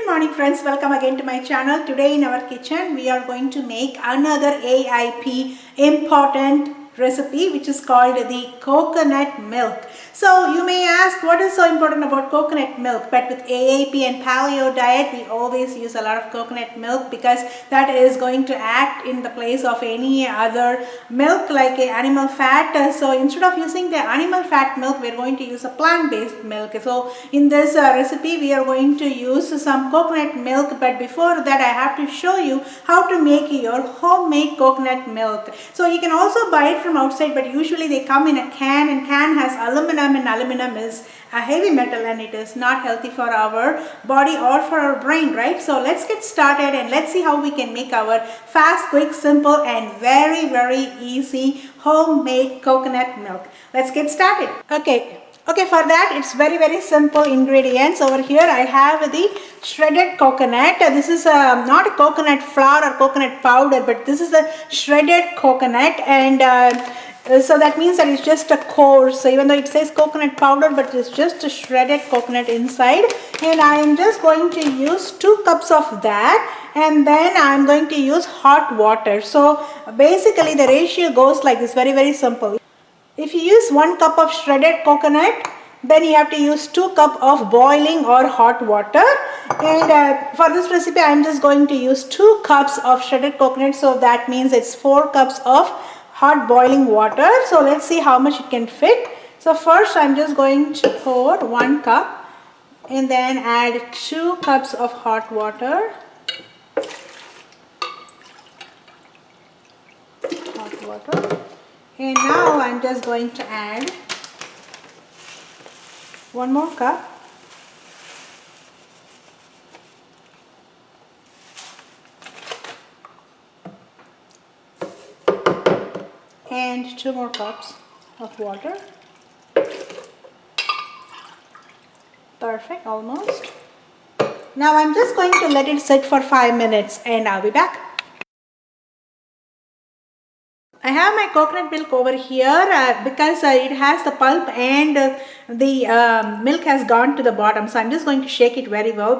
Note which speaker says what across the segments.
Speaker 1: morning friends, welcome again to my channel. Today in our kitchen we are going to make another AIP important recipe which is called the coconut milk. So you may ask, what is so important about coconut milk? But with AIP and paleo diet we always use a lot of coconut milk because that is going to act in the place of any other milk like animal fat. So instead of using the animal fat milk, we are going to use a plant-based milk. So in this recipe we are going to use some coconut milk, but before that I have to show you how to make your homemade coconut milk. So you can also buy it from outside, but usually they come in a can, and can has aluminum, and aluminum is a heavy metal and it is not healthy for our body or for our brain, right? So let's get started and let's see how we can make our fast, quick, simple and very easy homemade coconut milk. Let's get started. Okay, for that it's very simple ingredients. Over here I have the shredded coconut. This is not a coconut flour or coconut powder, but this is a shredded coconut, and so that means that it's just a coarse. So even though it says coconut powder, but it's just a shredded coconut inside, and I am just going to use 2 cups of that, and then I'm going to use hot water. So basically the ratio goes like this, very simple. If you use 1 cup of shredded coconut, then you have to use 2 cups of boiling or hot water. And for this recipe, I am just going to use 2 cups of shredded coconut. So that means it's 4 cups of hot boiling water. So let's see how much it can fit. So first, I'm just going to pour 1 cup and then add 2 cups of hot water. And now I'm just going to add 1 more cup and 2 more cups of water. Perfect, almost. Now I'm just going to let it sit for 5 minutes and I'll be back. I have my coconut milk over here because it has the pulp and the milk has gone to the bottom. So I'm just going to shake it very well.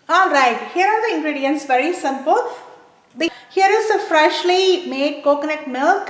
Speaker 1: Alright, here are the ingredients, very simple. Here is the freshly made coconut milk.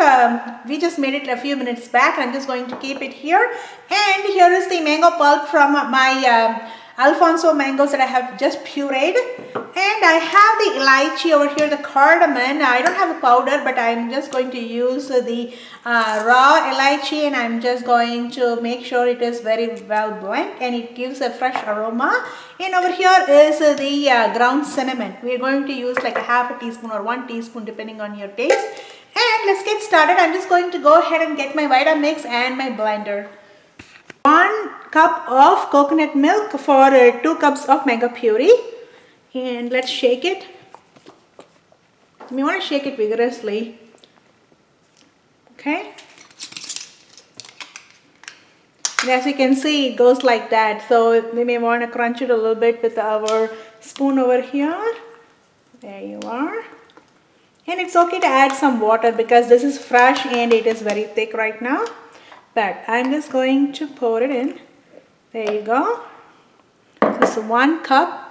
Speaker 1: We just made it a few minutes back. I'm just going to keep it here. And here is the mango pulp from my Alfonso mangoes that I have just pureed. And I have the elaichi over here, the cardamom. I don't have a powder, but I'm just going to use the raw elaichi, and I'm just going to make sure it is very well blended and it gives a fresh aroma. And over here is the ground cinnamon. We're going to use like a half a teaspoon or 1 teaspoon depending on your taste. And let's get started. I'm just going to go ahead and get my Vitamix and my blender. 1 cup of coconut milk for 2 cups of mango puree. And let's shake it. We want to shake it vigorously. Okay. And as you can see, it goes like that. So we may want to crunch it a little bit with our spoon over here. There you are. And it's okay to add some water because this is fresh and it is very thick right now. But I'm just going to pour it in. There you go. This is 1 cup.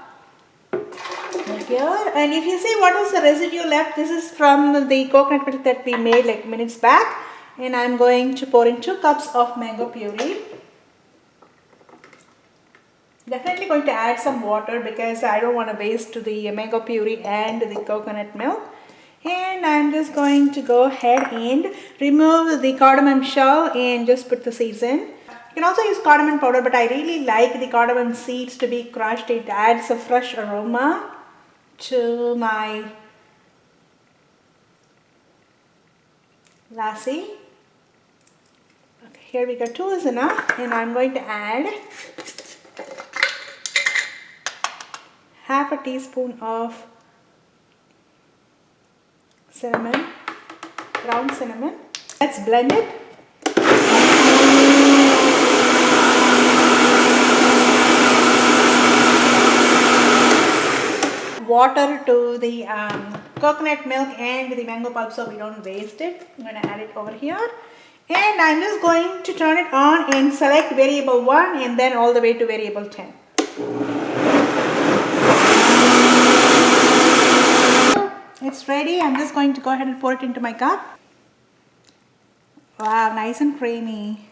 Speaker 1: Here, and if you see what is the residue left, this is from the coconut milk that we made like minutes back, and I'm going to pour in 2 cups of mango puree. Definitely going to add some water because I don't want to waste the mango puree and the coconut milk. And I'm just going to go ahead and remove the cardamom shell and just put the seeds in. You can also use cardamom powder, but I really like the cardamom seeds to be crushed. It adds a fresh aroma to my lassi. Okay, here we go. 2 is enough, and I'm going to add half a teaspoon of cinnamon, ground cinnamon. Let's blend it. Water to the coconut milk and the mango pulp so we don't waste it. I'm going to add it over here. And I'm just going to turn it on and select variable 1 and then all the way to variable 10. It's ready. I'm just going to go ahead and pour it into my cup. Wow, nice and creamy.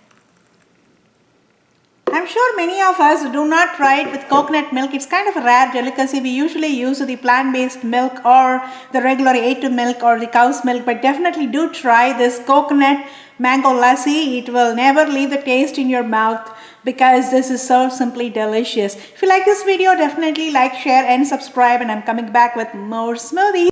Speaker 1: I'm sure many of us do not try it with coconut milk. It's kind of a rare delicacy. We usually use the plant-based milk or the regular A2 milk or the cow's milk, but definitely do try this coconut mango lassi. It will never leave the taste in your mouth because this is so simply delicious. If you like this video, definitely like, share and subscribe, and I'm coming back with more smoothies.